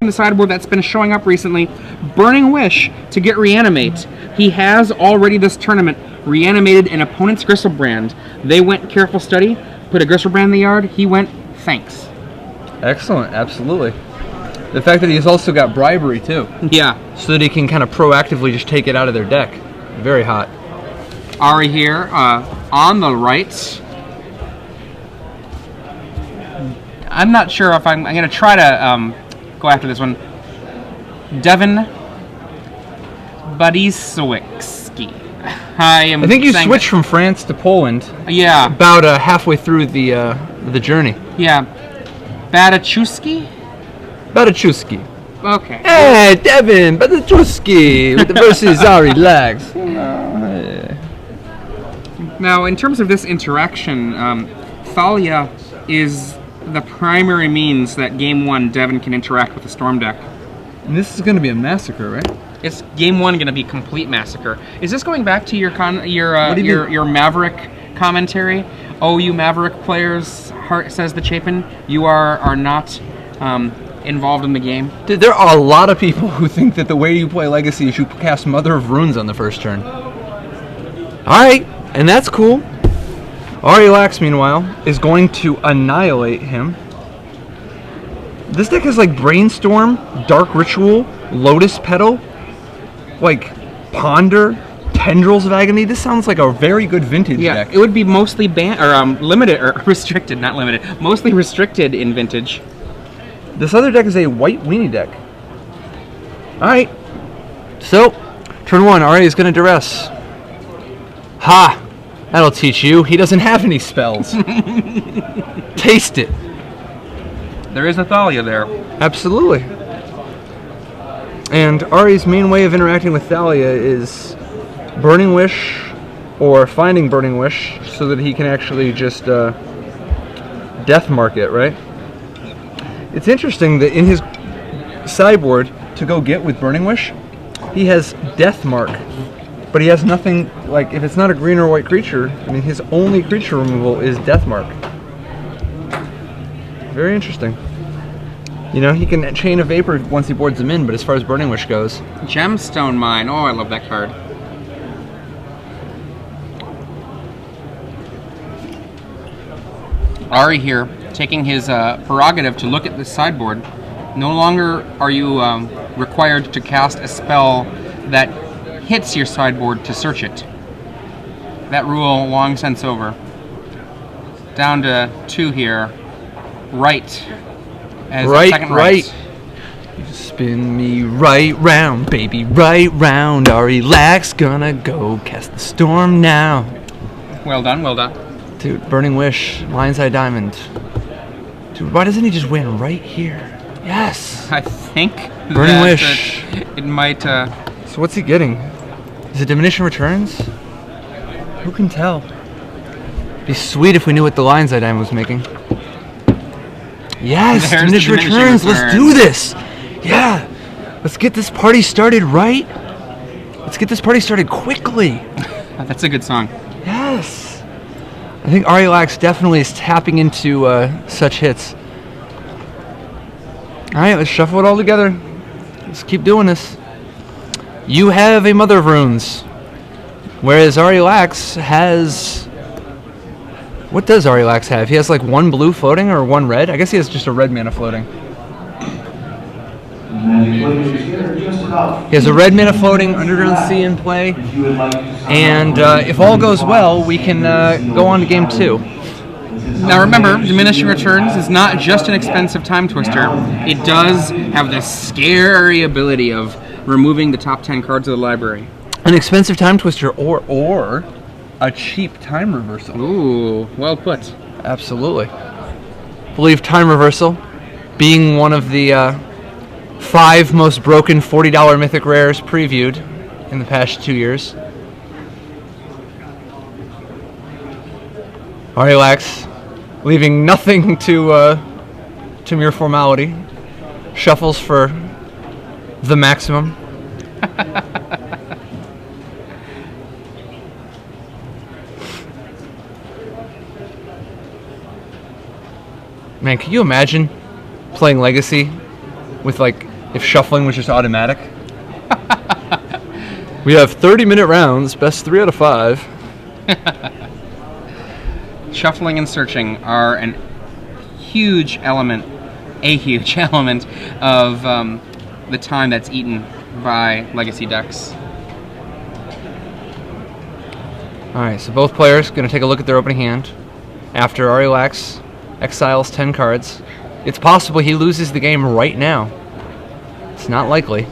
the sideboard that's been showing up recently, Burning Wish to get Reanimate. He has already this tournament reanimated an opponent's Gristlebrand. They went Careful Study, put a Gristlebrand in the yard. He went Thanks. Excellent, absolutely. The fact that he's also got Bribery too. Yeah. So that he can kind of proactively just take it out of their deck. Very hot. Ari here on the right. I'm not sure if I'm going to try to go after this one. Devin Badaczeski. I think you switched from France to Poland. Yeah. About halfway through the journey. Yeah. Badaczeski? Badaczeski. Okay. Hey, Devin Badaczeski with the versus Ari Lags. Now, in terms of this interaction, Thalia is the primary means that Game 1 Devin can interact with the Storm deck. And this is going to be a massacre, right? It's Game 1 going to be complete massacre. Is this going back to your Maverick commentary? Oh, you Maverick players, says the Chapin, you are not involved in the game? Dude, there are a lot of people who think that the way you play Legacy is you cast Mother of Runes on the first turn. Alright, and that's cool. Ari Lax, meanwhile, is going to annihilate him. This deck is like Brainstorm, Dark Ritual, Lotus Petal, like Ponder, Tendrils of Agony. This sounds like a very good vintage deck. Yeah, it would be mostly limited, or restricted, not limited, mostly restricted in vintage. This other deck is a white weenie deck. Alright. So, turn 1, Ari is going to duress. Ha! That'll teach you. He doesn't have any spells. Taste it. There is a Thalia there. Absolutely. And Ari's main way of interacting with Thalia is Burning Wish or finding Burning Wish so that he can actually just death mark it, right? It's interesting that in his sideboard to go get with Burning Wish, he has Death Mark, but he has nothing, like, if it's not a green or white creature, I mean, his only creature removal is Death Mark. Very interesting. You know, he can chain a Vapor once he boards them in, but as far as Burning Wish goes... Gemstone Mine. Oh, I love that card. Ari here, taking his prerogative to look at the sideboard. No longer are you required to cast a spell that hits your sideboard to search it. That rule long since over. Down to 2 here. Right. As a second right. You spin me right round, baby, right round. Ari Lax gonna go cast the storm now. Well done, well done. Dude, Burning Wish, Lion's Eye Diamond. Dude, why doesn't he just win right here? Yes! I think Burning Wish. It might... So what's he getting? Is it Diminishing Returns? Who can tell? It'd be sweet if we knew what the Lion's Eye Diamond was making. Yes! Diminishing Returns! Let's do this! Yeah! Let's get this party started right. Let's get this party started quickly. That's a good song. Yes! I think Ari Lax definitely is tapping into such hits. Alright, let's shuffle it all together. Let's keep doing this. You have a Mother of Runes. Whereas Ari Lax has... What does Ari Lax have? He has like 1 blue floating or 1 red? I guess he has just a red mana floating. He has a red mana floating, Underground Sea in play, and if all goes well, we can go on to game 2. Now remember, Diminishing Returns is not just an expensive time twister. It does have the scary ability of removing the top 10 cards of the library. An expensive time twister or a cheap time reversal. Ooh, well put. Absolutely. I believe time reversal, being one of the 5 most broken $40 Mythic Rares previewed in the past 2 years. Ari Lax, leaving nothing to mere formality, shuffles for the maximum. Man, can you imagine playing Legacy with like if shuffling was just automatic. We have 30-minute rounds, best 3 out of 5. Shuffling and searching are a huge element of the time that's eaten by legacy decks. Alright, so both players going to take a look at their opening hand. After Arilax exiles 10 cards, it's possible he loses the game right now. It's not likely.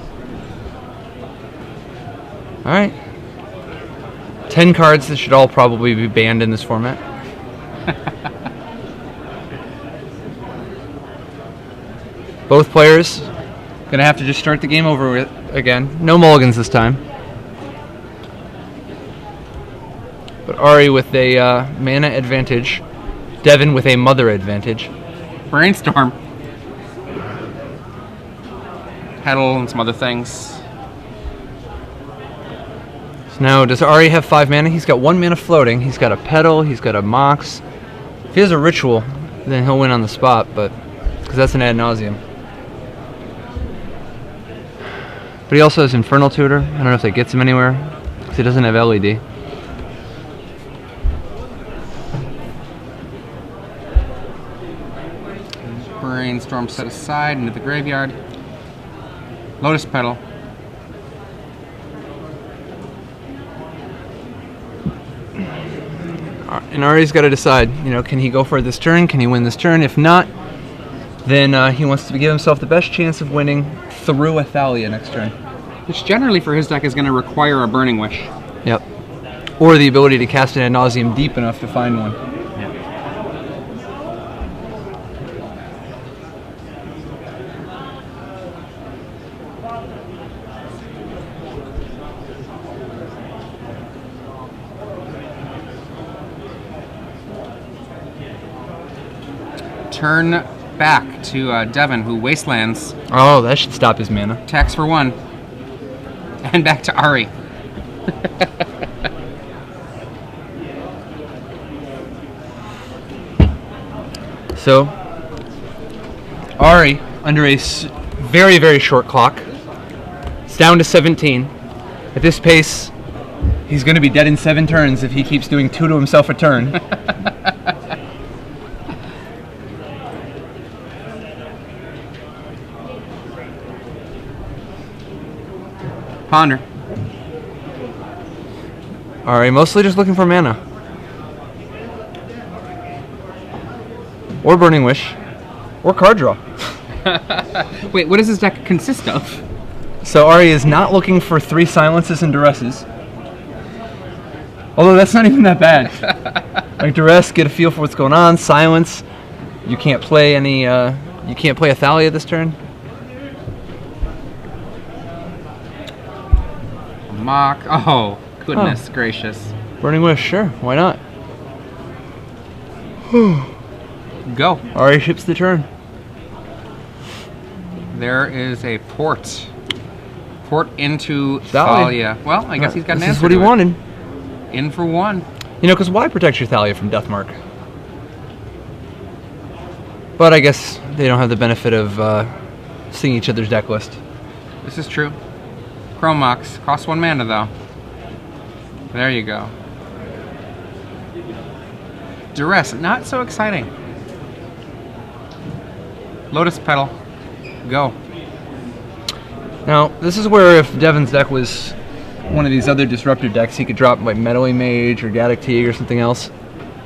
Alright. 10 cards that should all probably be banned in this format. Both players going to have to just start the game over with again. No mulligans this time. But Ari with a mana advantage. Devin with a mother advantage. Brainstorm. Petal and some other things. So now, does Ari have 5 mana? He's got 1 mana floating. He's got a Petal. He's got a Mox. If he has a Ritual, then he'll win on the spot, but because that's an ad nauseum. But he also has Infernal Tutor. I don't know if that gets him anywhere, because he doesn't have LED. Brainstorm set aside into the graveyard. Lotus Petal. And Ari's got to decide, can he go for it this turn? Can he win this turn? If not, then he wants to give himself the best chance of winning through a Thalia next turn. Which generally for his deck is going to require a Burning Wish. Yep. Or the ability to cast an ad nauseum deep enough to find one. Turn back to Devin, who wastelands. Oh, that should stop his mana. Tax for 1. And back to Ari. So, Ari, under a very, very short clock, it's down to 17. At this pace, he's going to be dead in 7 turns if he keeps doing 2 to himself a turn. Ponder. Alright, mostly just looking for mana. Or Burning Wish. Or card draw. Wait, what does this deck consist of? So Ari is not looking for 3 silences and duresses. Although that's not even that bad. Like duress, get a feel for what's going on. Silence, you can't play any. You can't play a Thalia this turn. Mock. Oh, goodness gracious. Burning Wish, sure, why not? Go. Ari ships the turn. There is a port. Port into Thalia. Thalia. Well, I guess he's got an answer. This is what he to it. wanted. In for 1. Because why protect your Thalia from Deathmark? But I guess they don't have the benefit of seeing each other's deck list. This is true. Chromox. Costs 1 mana, though. There you go. Duress. Not so exciting. Lotus Petal. Go. Now, this is where if Devin's deck was one of these other disruptor decks, he could drop like Meddling Mage or Gaddock Teeg or something else.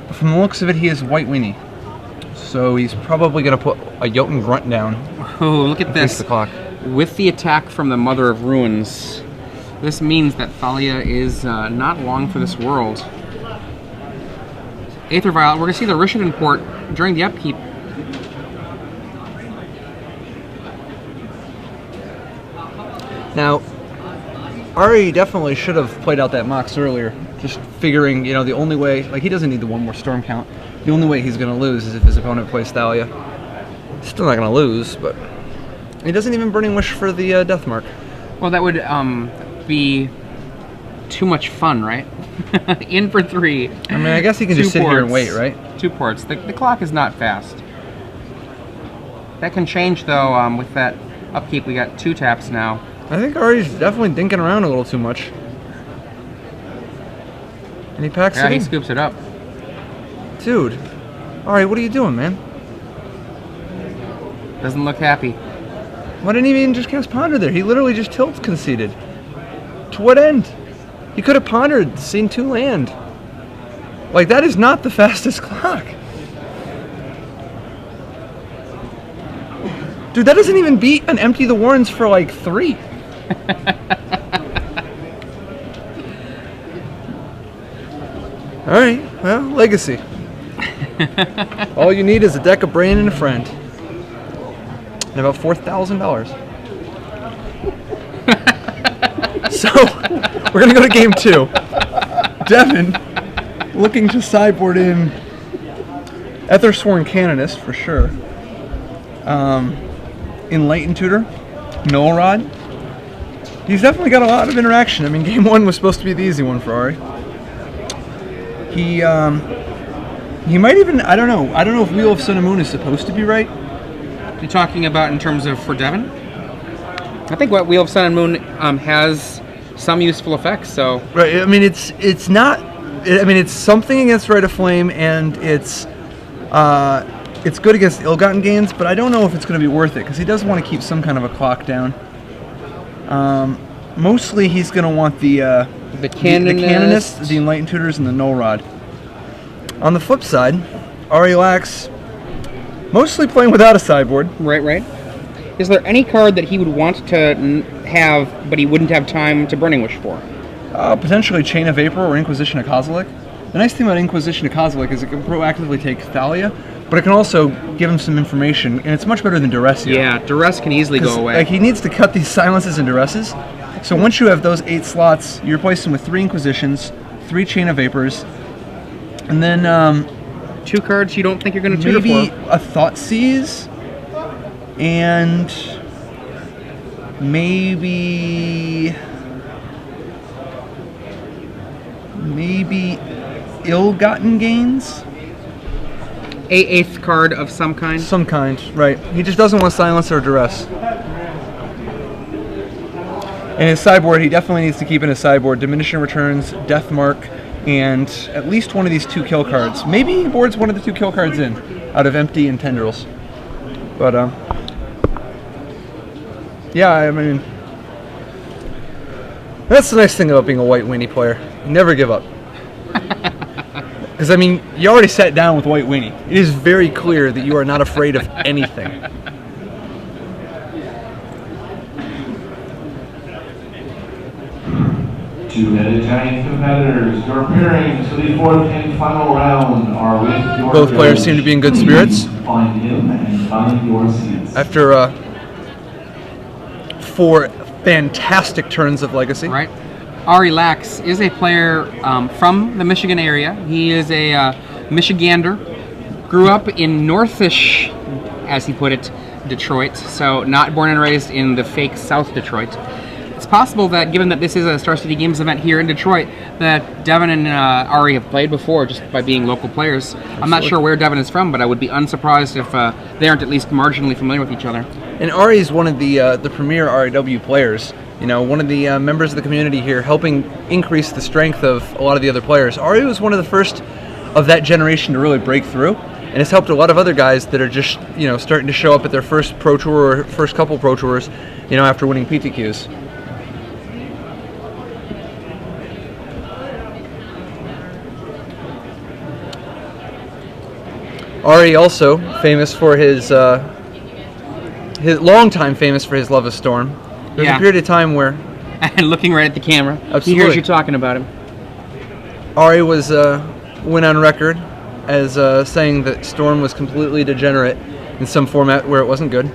But from the looks of it, he is White Weenie. So he's probably going to put a Jotun Grunt down. Oh, look at this. The clock. With the attack from the Mother of Ruins, this means that Thalia is not long for this world. Aether Vial, we're going to see the Rishadan port during the upkeep. Now, Ari definitely should have played out that Mox earlier, just figuring, the only way, like he doesn't need the 1 more Storm count. The only way he's going to lose is if his opponent plays Thalia. Still not going to lose, but he doesn't even Burning Wish for the Deathmark. Well, that would be too much fun, right? In for 3. I mean, I guess he can just sit here and wait, right? 2 ports. The clock is not fast. That can change, though, with that Upkeep, we got 2 taps now. I think Ari's definitely dinking around a little too much. And he packs Yeah, it he in. scoops it up. Dude. Ari, what are you doing, man? Doesn't look happy. Why didn't he even just cast Ponder there? He literally just tilt conceded. To what end? He could have pondered, seen 2 land. Like, that is not the fastest clock. Dude, that doesn't even beat an Empty the Warrens for like 3. Alright, well, Legacy. All you need is a deck of Brain and a friend. And about $4,000. So, we're going to go to game 2. Devin, looking to sideboard in Ethersworn Canonist for sure. Enlightened Tutor, Null Rod. He's definitely got a lot of interaction. I mean, game 1 was supposed to be the easy one for Ari. He might even, I don't know if Wheel of Sun and Moon is supposed to be right. You're talking about in terms of for Devin? I think what Wheel of Sun and Moon has some useful effects, so... Right, I mean, it's not, I mean, it's something against Rite of Flame, and it's good against Ill-Gotten Gains, but I don't know if it's going to be worth it, because he does want to keep some kind of a clock down. Mostly he's going to want the Canonist, the Enlightened Tutors, and the Null Rod. On the flip side, Ari Lax mostly playing without a sideboard. Right. Is there any card that he would want to have, but he wouldn't have time to Burning Wish for? Potentially Chain of Vapor or Inquisition of Kozilek. The nice thing about Inquisition of Kozilek is it can proactively take Thalia, but it can also give him some information, and it's much better than Duress here. Yeah, Duress can easily go away. Like, he needs to cut these silences and Duresses. So once you have those 8 slots, you replace them with 3 Inquisitions, 3 Chain of Vapors, and then 2 cards you don't think you're going to tutor for. maybe a Thoughtseize, and maybe Ill-Gotten Gains? A 8th card of some kind? Some kind, right. He just doesn't want Silence or Duress. In his sideboard, he definitely needs to keep in his sideboard Diminishing Returns, Death Mark, and at least one of these 2 kill cards. Maybe he boards one of the 2 kill cards in, out of Empty and Tendrils. But, yeah, I mean, that's the nice thing about being a White Weenie player. You never give up. Because, I mean, you already sat down with White Weenie. It is very clear that you are not afraid of anything. Two-headed giant competitors, your appearing to the 4th and final round are with your Both players seem to be in good spirits. Find him and find your seats. After 4 fantastic turns of Legacy. Right. Ari Lax is a player from the Michigan area. He is a Michigander. Grew up in Northish, as he put it, Detroit. So not born and raised in the fake South Detroit. It's possible that, given that this is a Star City Games event here in Detroit, that Devin and Ari have played before just by being local players. Absolutely. I'm not sure where Devin is from, but I would be unsurprised if they aren't at least marginally familiar with each other. And Ari is one of the premier RAW players. You know, one of the members of the community here, helping increase the strength of a lot of the other players. Ari was one of the first of that generation to really break through, and it's helped a lot of other guys that are just, you know, starting to show up at their first Pro Tour or first couple Pro Tours, you know, after winning PTQs. Ari also famous for his long time famous for his love of Storm. There's a period of time where, and looking right at the camera, absolutely, he hears you talking about him. Ari was went on record as saying that Storm was completely degenerate in some format where it wasn't good.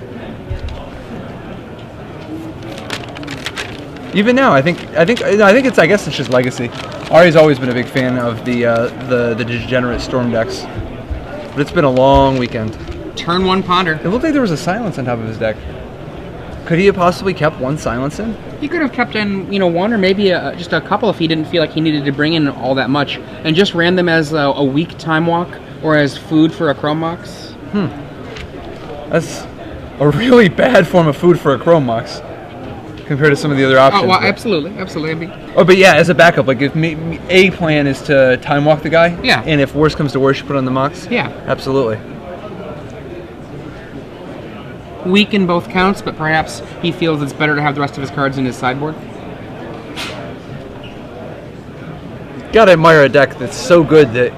Even now, I guess it's just Legacy. Ari's always been a big fan of the degenerate Storm decks, but it's been a long weekend. Turn 1 Ponder. It looked like there was a Silence on top of his deck. Could he have possibly kept 1 Silence in? He could have kept in, 1 or maybe just a couple if he didn't feel like he needed to bring in all that much, and just ran them as a weak Time Walk or as food for a Chrome Box. That's a really bad form of food for a Chrome Mox compared to some of the other options. Oh, well, but- absolutely. Oh, but yeah, as a backup, like if a plan is to time walk the guy, Yeah. and if worse comes to worse, you put on the Mox. Yeah. Absolutely. Weak in both counts, but perhaps he feels it's better to have the rest of his cards in his sideboard. Gotta admire a deck that's so good that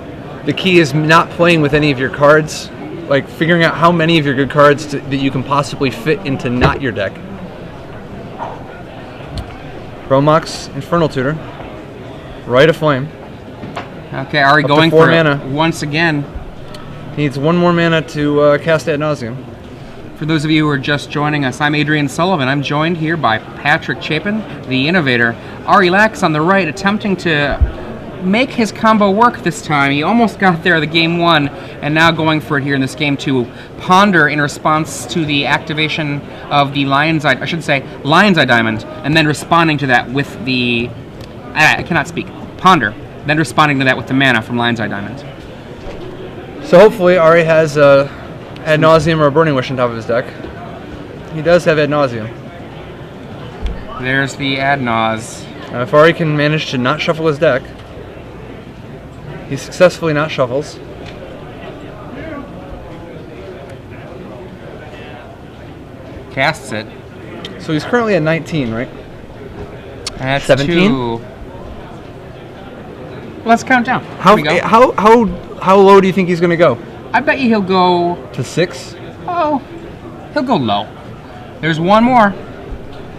the key is not playing with any of your cards, like figuring out how many of your good cards that you can possibly fit into not your deck. Romox, Infernal Tutor, Rite of Flame. Okay, Ari Up to going 4 for mana. it once again. Needs 1 more mana to cast Ad Nauseam. For those of you who are just joining us, I'm Adrian Sullivan. I'm joined here by Patrick Chapin, the innovator. Ari Lax on the right, attempting to make his combo work this time. He almost got there the game 1, and now going for it here in this game 2. Ponder in response to the activation of the Lion's Eye, Lion's Eye Diamond, and then responding to that with the... I cannot speak. Ponder, then responding to that with the mana from Lion's Eye Diamond. So hopefully Ari has Ad Nauseam or a Burning Wish on top of his deck. He does have Ad Nauseam. There's the Ad Naus. If Ari can manage to not shuffle his deck, he successfully not shuffles. Casts it. So he's currently at 19, right? That's 17? 2. Let's count down. How Here we go. how low do you think he's going to go? I bet you he'll go... To 6? Oh, he'll go low. There's one more.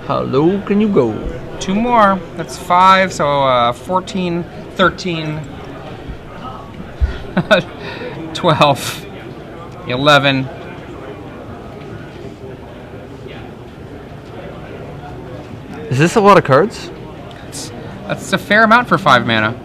How low can you go? 2 more. That's 5, so 14, 13, 12, 11. Is this a lot of cards? That's a fair amount for 5 mana.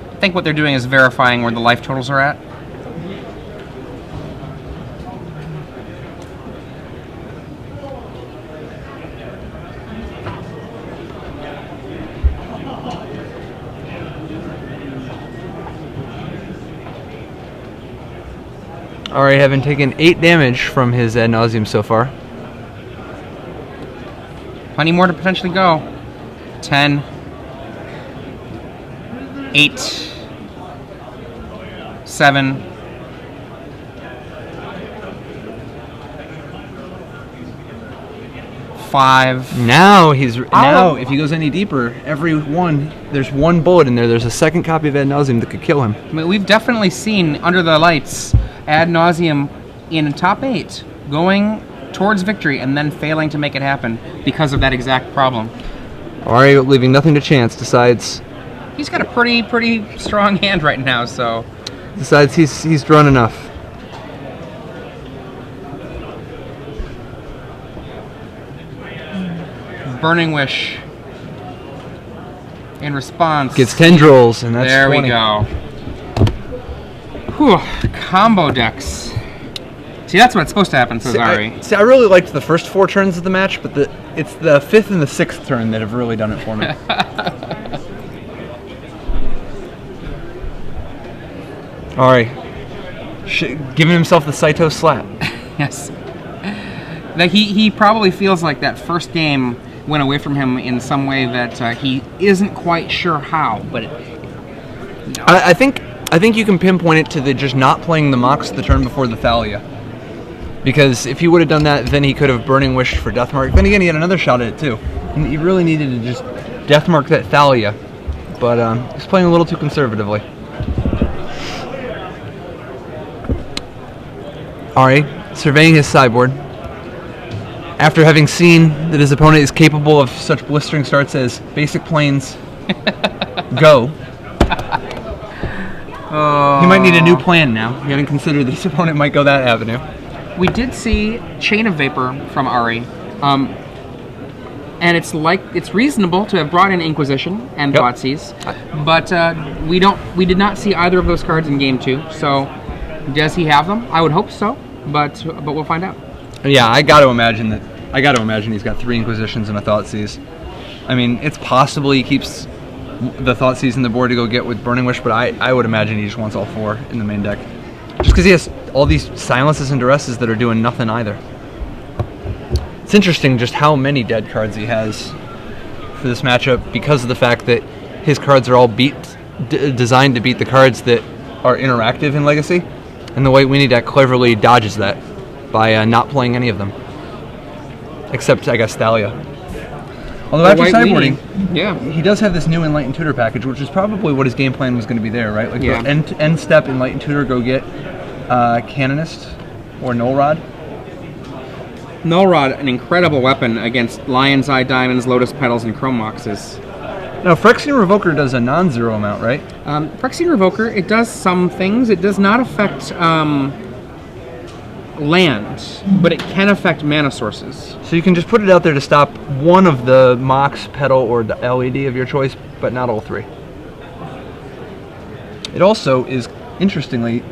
I think what they're doing is verifying where the life totals are at. Alright, having taken 8 damage from his Ad Nauseam so far. Plenty more to potentially go. 10, 8, 7, 5. Now if he goes any deeper, there's 1 bullet in there. There's a second copy of Ad Nauseam that could kill him. I mean, we've definitely seen under the lights Ad Nauseam in top 8 going towards victory and then failing to make it happen because of that exact problem. Ari, leaving nothing to chance, decides He's got a pretty strong hand right now, so he's drawn enough. Burning Wish in response. Gets tendrils, and that's there 20. we go. Whew, combo decks. See, that's what's supposed to happen, says Ari. I really liked the first 4 turns of the match, but it's the 5th and the 6th turn that have really done it for me. Ari, giving himself the Saito slap. Yes. That he probably feels like that first game went away from him in some way that he isn't quite sure how, but I think you can pinpoint it to the just not playing the Mox the turn before the Thalia. Because if he would have done that, then he could have Burning Wished for Deathmark. Then again, he had another shot at it too. And he really needed to just Deathmark that Thalia. But he's playing a little too conservatively. Ari, surveying his sideboard. After having seen that his opponent is capable of such blistering starts as Basic Plains, Go. He might need a new plan now. You haven't considered that his opponent might go that avenue. we did see Chain of Vapor from Ari. And it's reasonable to have brought in Inquisition and Yep. Thoughtseize, but we did not see either of those cards in Game 2. So, does he have them? I would hope so, but we'll find out. Yeah, I got to imagine he's got 3 Inquisitions and a Thoughtseize. I mean, it's possible he keeps the Thoughtseize in the board to go get with Burning Wish, but I would imagine he just wants all 4 in the main deck. Just because he has all these Silences and Duresses that are doing nothing either. It's interesting just how many dead cards he has for this matchup because of the fact that his cards are all designed to beat the cards that are interactive in Legacy, and the White Weenie deck cleverly dodges that by not playing any of them. Except, I guess, Thalia. Although after sideboarding, he does have this new Enlightened Tutor package, which is probably what his game plan was going to be there, right? Like end step Enlightened Tutor, go get Canonist or Null Rod. Null Rod, an incredible weapon against Lion's Eye Diamonds, Lotus Petals, and Chrome Moxes. Now, Phyrexian Revoker does a non-zero amount, right? Phyrexian Revoker, it does some things. It does not affect land, but it can affect mana sources. So you can just put it out there to stop one of the Mox, Petal, or the LED of your choice, but not all 3. It also is, interestingly,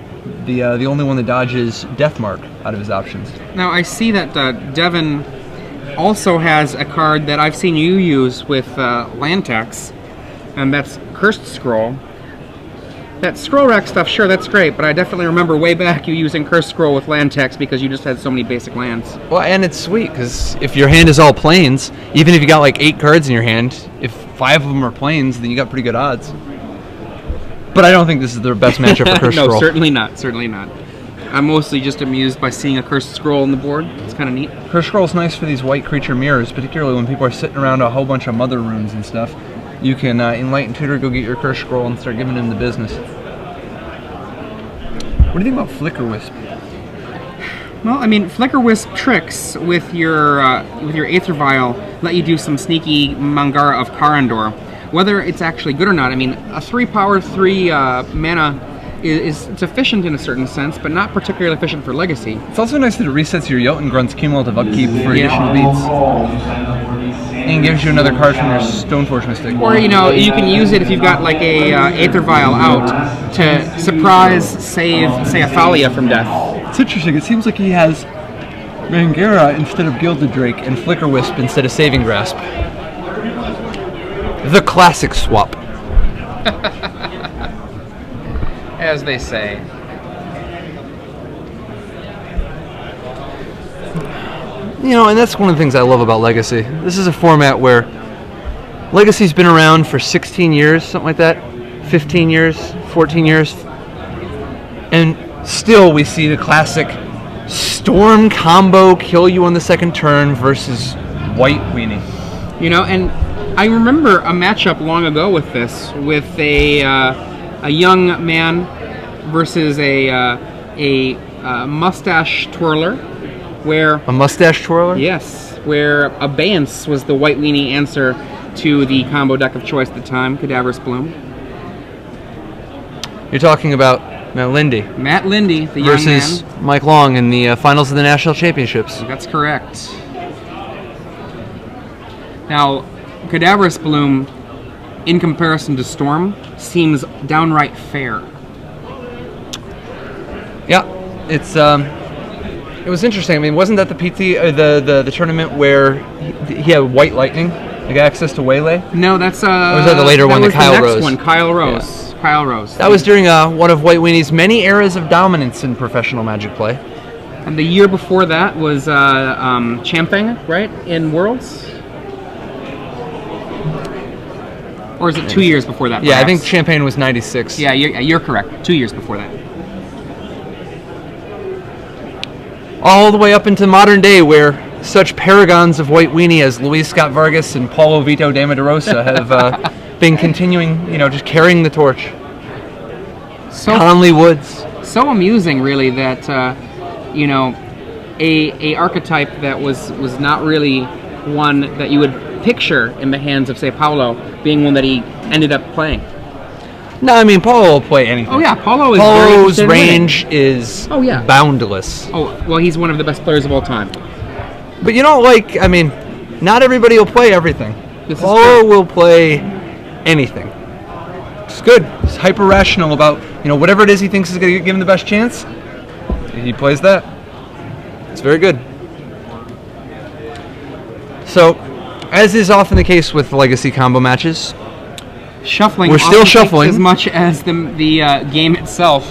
the only one that dodges Deathmark out of his options. Now, I see that Devin also has a card that I've seen you use with land tax, and that's Cursed Scroll. That scroll rack stuff, sure, that's great, but I definitely remember way back you using Cursed Scroll with land text because you just had so many basic lands. Well, and it's sweet, because if your hand is all plains, even if you got like 8 cards in your hand, if 5 of them are plains, then you got pretty good odds. But I don't think this is the best matchup for Cursed Scroll. No, certainly not, certainly not. I'm mostly just amused by seeing a Cursed Scroll on the board. It's kind of neat. Cursed Scroll is nice for these white creature mirrors, particularly when people are sitting around a whole bunch of Mother Runes and stuff. You can Enlighten Tutor, go get your Cursed Scroll, and start giving him the business. What do you think about Flicker Wisp? Well, I mean, Flicker Wisp tricks with your Aether Vial let you do some sneaky Mangara of Karandor. Whether it's actually good or not, I mean, a 3-power, 3 mana it's efficient in a certain sense, but not particularly efficient for Legacy. It's also nice that it resets your Jotengrunt's cumulative upkeep for additional beats. And gives you another card from your Stoneforge Mystic. Or, you know, you can use it if you've got like a Aether Vial out to surprise save, say, a Thalia from death. It's interesting. It seems like he has Mangara instead of Gilded Drake and Flicker Wisp instead of Saving Grasp. The classic swap. As they say. You know, and that's one of the things I love about Legacy. This is a format where Legacy's been around for 16 years, something like that, 15 years, 14 years, and still we see the classic Storm combo kill you on the second turn versus White Weenie. You know, and I remember a matchup long ago with this, with a young man versus a mustache twirler, where a mustache twirler? Yes, where Abeyance was the White Weenie answer to the combo deck of choice at the time, Cadaverous Bloom. You're talking about Matt Lindy. Matt Lindy, the versus young man. Mike Long in the finals of the National Championships. That's correct. Now, Cadaverous Bloom, in comparison to Storm, seems downright fair. Yeah, it's it was interesting. I mean, wasn't that the PT the tournament where he had White Lightning, like access to Waylay? No, that's or was that the later one, the Kyle Rose? One, Kyle Rose. Yeah. Kyle Rose. That was during one of White Weenie's many eras of dominance in professional Magic play. And the year before that was Champagne, right, in Worlds? Or is it 2 years before that? Yeah, perhaps? I think Champagne was 96. Yeah, you're correct. 2 years before that. All the way up into modern day, where such paragons of White Weenie as Luis Scott Vargas and Paulo Vito de Medeirosa have been continuing, you know, just carrying the torch. So Conley Woods. So amusing, really, that you know, a archetype that was not really one that you would picture in the hands of, say, Paulo, being one that he ended up playing. No, I mean, Paulo will play anything. Oh, yeah, Paulo's range is boundless. Oh, well, he's one of the best players of all time. But you know, like, I mean, not everybody will play everything. Paulo will play anything. It's good. He's hyper-rational about, you know, whatever it is he thinks is going to give him the best chance, he plays that. It's very good. So, As is often the case with Legacy combo matches, Shuffling. We're still often takes shuffling. as much as the game itself.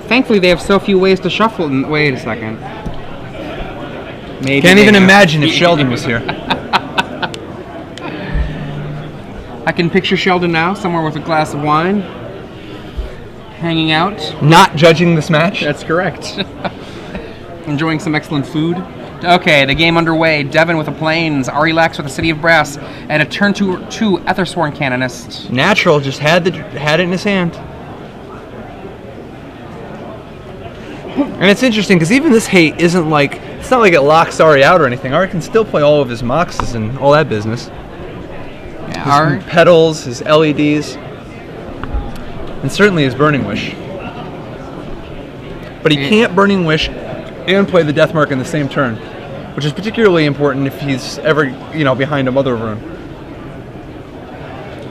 Thankfully, they have so few ways to shuffle. Wait a second. Maybe can't they even have- imagine if Sheldon was here. I can picture Sheldon now, somewhere with a glass of wine, hanging out. Not judging this match. That's correct. Enjoying some excellent food. Okay, the game underway. Devin with the Plains, Ari Lax with the City of Brass, and a turn two Ethersworn Canonist. Natural, just had it in his hand. And it's interesting because even this hate isn't like, it's not like it locks Ari out or anything. Ari can still play all of his Moxes and all that business. Yeah, Ari. His pedals, his LEDs, and certainly his Burning Wish. But he can't Burning Wish and play the Death Mark in the same turn, which is particularly important if he's ever, behind a Mother of Ruin.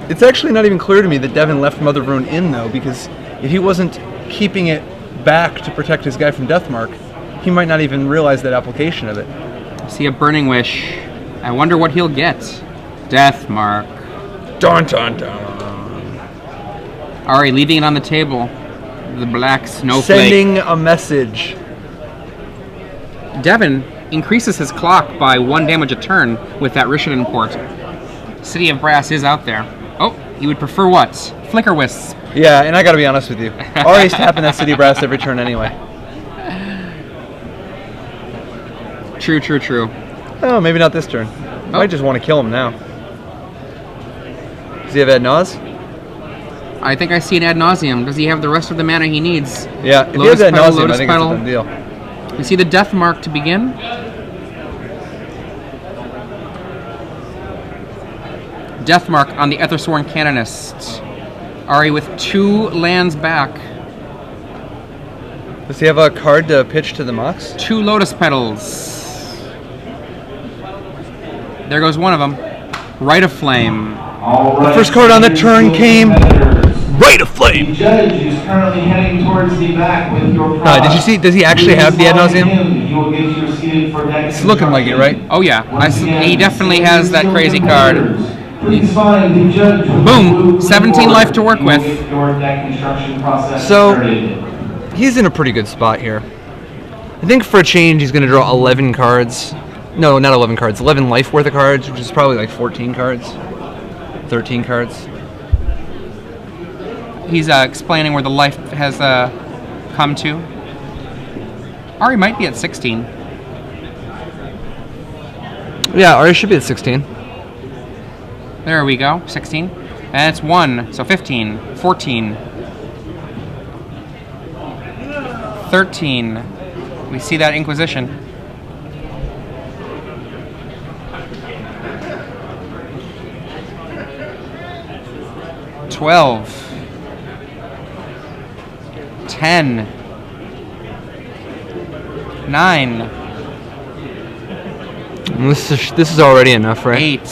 It's actually not even clear to me that Devin left Mother of Ruin in, though, because if he wasn't keeping it back to protect his guy from Death Mark, he might not even realize that application of it. See a Burning Wish. I wonder what he'll get. Death Mark. Dun dun dun. Ari leaving it on the table. The black snowflake. Sending a message. Devin increases his clock by 1 damage a turn with that Rishadan port. City of Brass is out there. Oh, you would prefer what? Flicker Wisp. Yeah, and I gotta be honest with you. Ari's tapping that City Brass every turn anyway. True, true, true. Oh, maybe not this turn. Might just want to kill him now. Does he have Ad Naus? I think I see an ad nauseum. Does he have the rest of the mana he needs? Yeah, if Lotus he has Ad Petal, Nauseam, I Lotus think Petal. it's a done deal. You see the Death Mark to begin? Death Mark on the Ethersworn Canonist. Ari with 2 lands back. Does he have a card to pitch to the Mox? 2 Lotus Petals. There goes one of them. Rite of Flame. All right. The first card on the turn came. Competitors. Rite of Flame! The judge is currently heading towards the back with your Did product. you see? Does he actually have the Ad Nauseam? He will get you seated for next It's looking like it, right? Oh yeah, Once again, he definitely has that crazy card. Please find the judge with Boom, the blue 17 keyboard. life to work You will with. get your deck construction process So- started. He's in a pretty good spot here. I think for a change, he's going to draw 11 cards. No, not 11 cards. 11 life worth of cards, which is probably like 14 cards. 13 cards. He's explaining where the life has come to. Ari might be at 16. Yeah, Ari should be at 16. There we go, 16. And it's 1, so 15, 14, 13. We see that Inquisition. $12, 10, 9, And this is already enough, right? 8,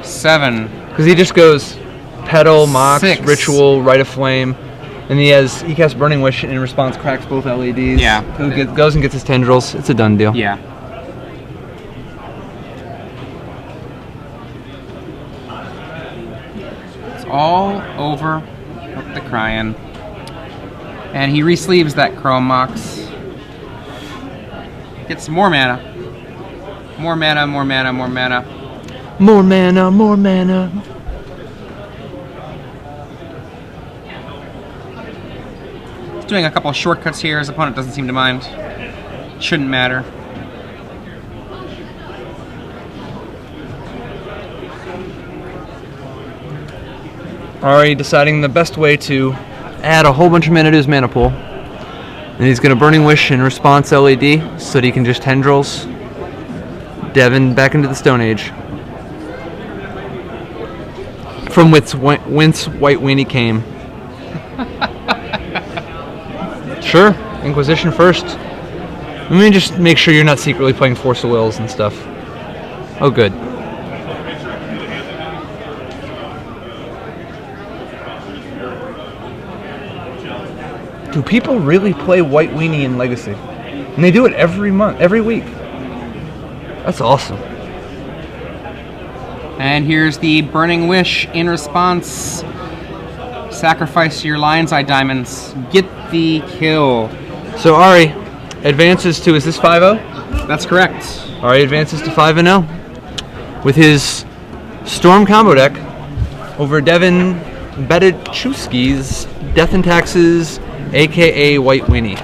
7, Because he just goes Petal, Mox, 6. Ritual, Rite of Flame, and he casts Burning Wish, and in response cracks both LEDs. Yeah. Goes and gets his tendrils. It's a done deal. Yeah. It's all over with the crying. And he resleeves that Chrome Mox. Gets some more mana. More mana, more mana, more mana. More mana, more mana. He's doing a couple of shortcuts here. His opponent doesn't seem to mind. Shouldn't matter. Ari deciding the best way to add a whole bunch of mana to his mana pool. And he's going to Burning Wish in response LED so that he can just tendrils Devin back into the Stone Age. From whence White Weenie came. Sure, Inquisition first. Let me just make sure you're not secretly playing Force of Wills and stuff. Oh, good. Do people really play White Weenie in Legacy? And they do it every month, every week. That's awesome. And here's the Burning Wish in response. Sacrifice your Lion's Eye diamonds. Get the kill. So Ari advances to, is this 5-0? That's correct. Ari advances to 5-0 with his Storm combo deck over Devin Badaczeski's Death and Taxes, aka White Winnie.